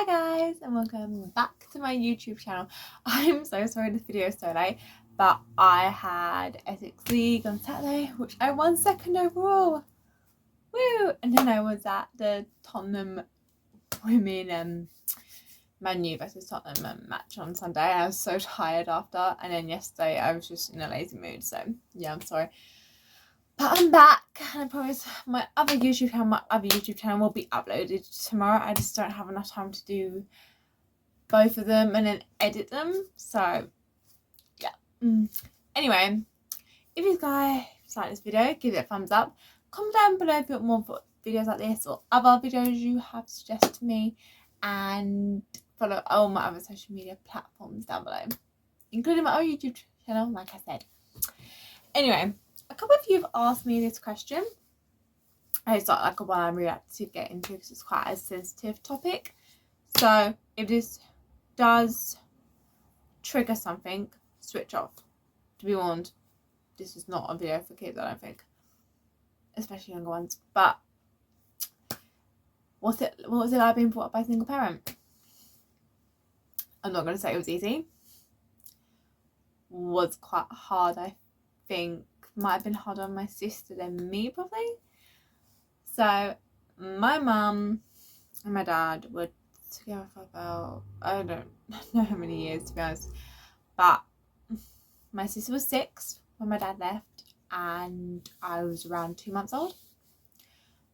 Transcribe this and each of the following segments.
Hi guys and welcome back to my YouTube channel. I'm so sorry this video is so late, but I had Essex League on Saturday, which I won second overall. Woo! And then I was at the Tottenham women Man U versus Tottenham match on Sunday. I was so tired after, and then yesterday I was just in a lazy mood, so yeah, I'm sorry. But I'm back, and I promise my other YouTube channel will be uploaded tomorrow. I just don't have enough time to do both of them and then edit them, so yeah. Anyway, if you guys like this video, give it a thumbs up. Comment down below if you want more videos like this or other videos you have suggested to me, and follow all my other social media platforms down below, including my own YouTube channel, like I said. Anyway, a couple of you have asked me this question. It's not like a one I'm really like to get into because it's quite a sensitive topic. So if this does trigger something, switch off. To be warned, this is not a video for kids, I don't think, especially younger ones. But what was it like being brought up by a single parent? I'm not going to say it was easy. Was quite hard, I think. Might have been harder on my sister than me, probably. So my mum and my dad were together for about, I don't know how many years, to be honest, but my sister was 6 when my dad left, and I was around 2 months old.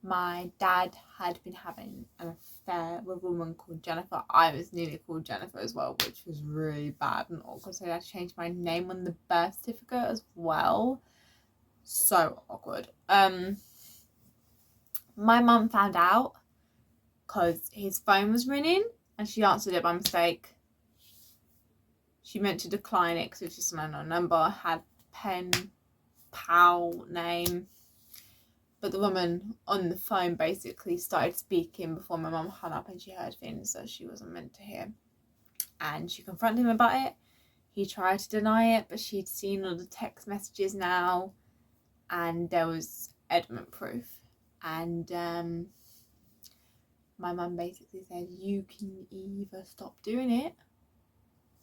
My dad had been having an affair with a woman called Jennifer. I was nearly called Jennifer as well, which was really bad and awkward, so I had to change my name on the birth certificate as well. So awkward. My mum found out because his phone was ringing and she answered it by mistake. She meant to decline it because it was just an unknown number, had pen pal name, but the woman on the phone basically started speaking before my mum hung up, and she heard things that she wasn't meant to hear, and she confronted him about it. He tried to deny it, but she'd seen all the text messages now, and there was evident proof. And my mum basically said, you can either stop doing it,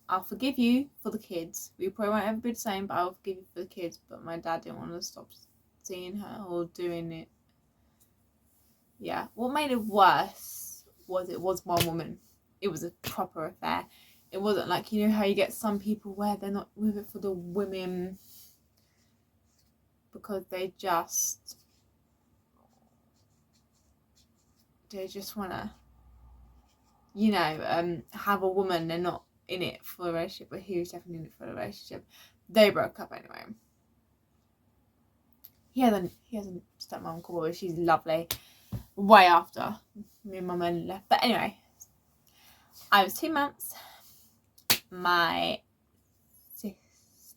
I'll forgive you for the kids, we probably won't ever be the same, but I'll forgive you for the kids. But my dad didn't want to stop seeing her or doing it. Yeah, what made it worse was it was one woman. It was a proper affair. It wasn't like, you know how you get some people where they're not with it for the women because they just want to, you know, have a woman. They're not in it for a relationship, but he was definitely in it for a relationship. They broke up anyway. He has a stepmom called Bobby. She's lovely. Way after me and my mum left. But anyway, I was 2 months. My sister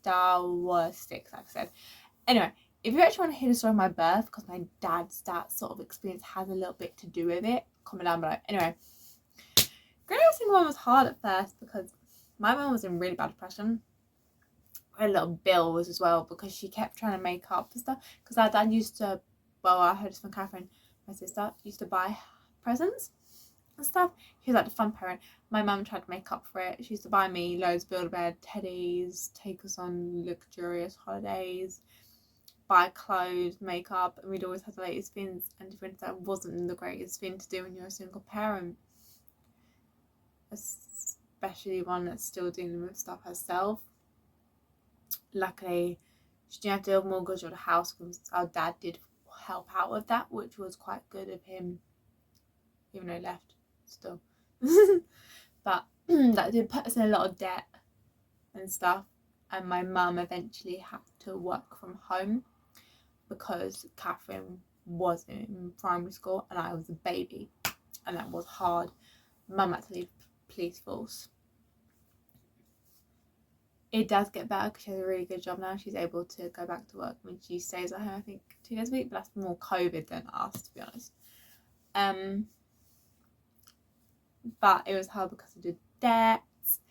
was 6, like I said. Anyway, if you actually want to hear the story of my birth, because my dad's that sort of experience has a little bit to do with it, comment down below. Anyway, growing up as a single mum was hard at first because my mum was in really bad depression. A lot of bills as well because she kept trying to make up for stuff. Because our dad used to, well, I heard this from Catherine, my sister, used to buy presents and stuff. He was like the fun parent. My mum tried to make up for it. She used to buy me loads of Build-A-Bear teddies, take us on luxurious holidays, buy clothes, makeup, and we'd always have the latest things. And that wasn't the greatest thing to do when you're a single parent, especially one that's still dealing with stuff herself. Luckily, she didn't have to do a mortgage or the house because our dad did help out with that, which was quite good of him, even though he left still. But that did put us in a lot of debt and stuff, and my mum eventually had to work from home because Catherine was in primary school and I was a baby, and that was hard. Mum had to leave the police force. It does get better because she has a really good job now. She's able to go back to work when she stays at home, I think 2 days a week, but that's more COVID than us, to be honest. But it was hard because of the debts.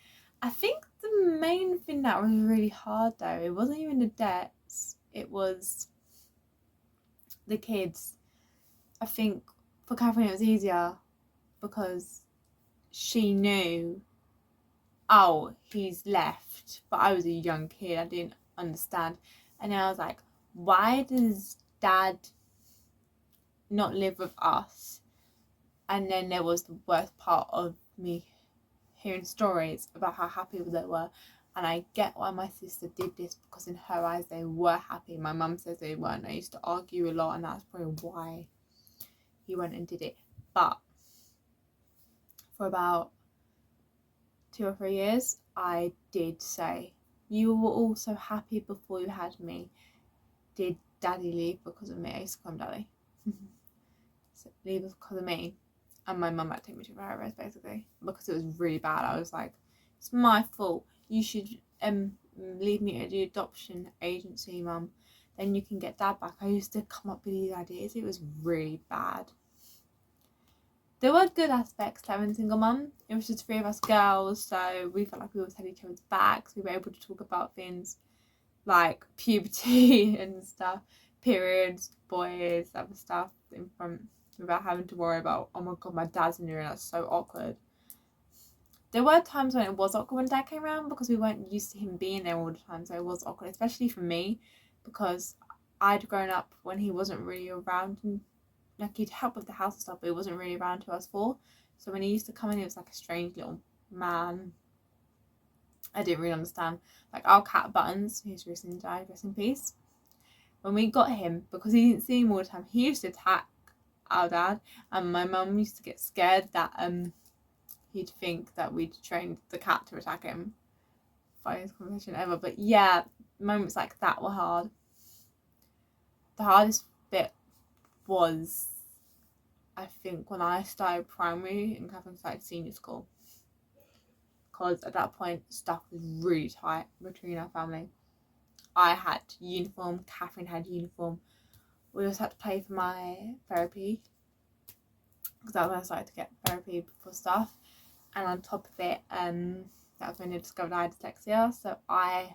I think the main thing that was really hard though, it wasn't even the debts, it was the kids. I think for Catherine it was easier because she knew, oh, he's left. But I was a young kid, I didn't understand. And then I was like, why does dad not live with us? And then there was the worst part of me hearing stories about how happy they were. And I get why my sister did this, because in her eyes they were happy. My mum says they weren't. I used to argue a lot, and that's probably why he went and did it. But for about 2 or 3 years, I did say, you were all so happy before you had me. Did daddy leave because of me? I used to call him daddy. So leave because of me. And my mum had to take me to Paris, basically, because it was really bad. I was like, it's my fault. You should leave me at the adoption agency, mum. Then you can get dad back. I used to come up with these ideas. It was really bad. There were good aspects to having a single mum. It was just 3 of us girls, so we felt like we always had each other's backs. We were able to talk about things like puberty and stuff, periods, boys, other stuff in front, without having to worry about, oh my god, my dad's in here and that's so awkward. There were times when it was awkward when dad came around, because we weren't used to him being there all the time, so it was awkward, especially for me, because I'd grown up when he wasn't really around, and like he'd help with the house and stuff, but he wasn't really around to us 4. So when he used to come in, he was like a strange little man. I didn't really understand. Like our cat Buttons, who's recently died, rest in peace. When we got him, because he didn't see him all the time, he used to attack our dad, and my mum used to get scared that he'd think that we'd trained the cat to attack him. Funniest conversation ever. But yeah, moments like that were hard. The hardest bit was, I think, when I started primary and Catherine started senior school, because at that point stuff was really tight between our family. I had uniform, Catherine had uniform. We also had to pay for my therapy, because that was when I started to get therapy for stuff. And on top of it, that was when I discovered I had dyslexia, so I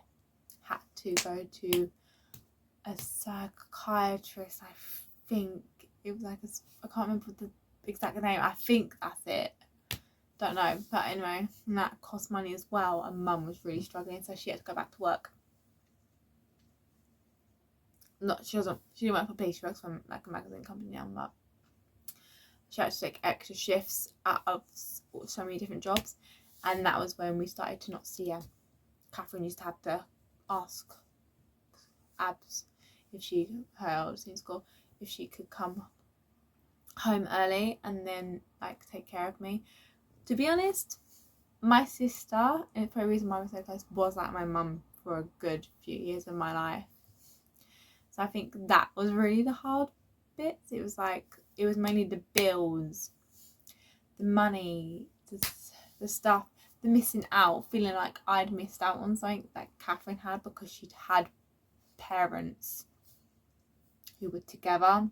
had to go to a psychiatrist. I think it was like I can't remember the exact name. I think that's it. Don't know. But anyway, and that cost money as well. And mum was really struggling, so she had to go back to work. She didn't work for police. She works for like a magazine company now, but she had to take extra shifts out of so many different jobs. And that was when we started to not see her. Catherine used to have to ask Abs, her eldest in school, if she could come home early and then like take care of me. To be honest, my sister, and for a reason why we're so close, was like my mum for a good few years of my life. So I think that was really the hard bits. It was mainly the bills, the money, the stuff, the missing out, feeling like I'd missed out on something that Catherine had, because she'd had parents who were together, and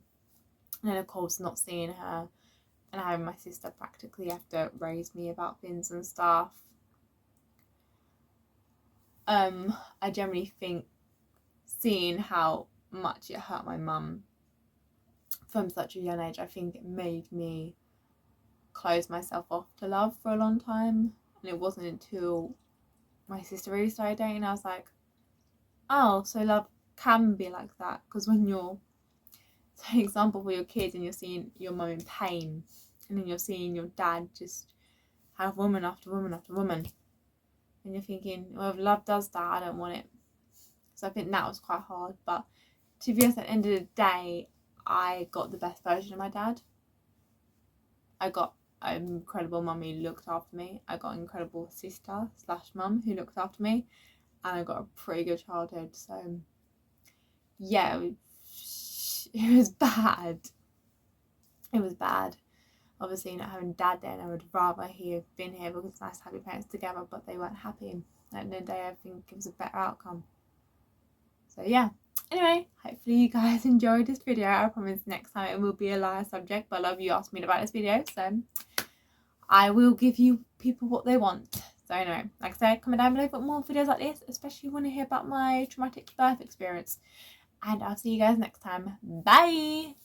then of course not seeing her and having my sister practically have to raise me about things and stuff. I generally think, seeing how much it hurt my mum from such a young age, I think it made me close myself off to love for a long time. And it wasn't until my sister really started dating, I was like, oh, so love can be like that. Because when you're, for example, for your kids, and you're seeing your mum in pain, and then you're seeing your dad just have woman after woman after woman, and you're thinking, well, if love does that, I don't want it. So I think that was quite hard. But to be honest, at the end of the day, I got the best version of my dad. I got an incredible mum who looked after me. I got an incredible sister / mum who looked after me. And I got a pretty good childhood. So yeah, it was bad. It was bad. Obviously not having dad there, and I would rather he had been here, because it's nice to have your parents together, but they weren't happy. And at the end of the day, I think it was a better outcome. So yeah. Anyway, hopefully you guys enjoyed this video. I promise next time it will be a lighter subject, but a lot of you asked me about this video, so I will give you people what they want. So anyway, like I said, comment down below for more videos like this, especially if you want to hear about my traumatic birth experience. And I'll see you guys next time. Bye!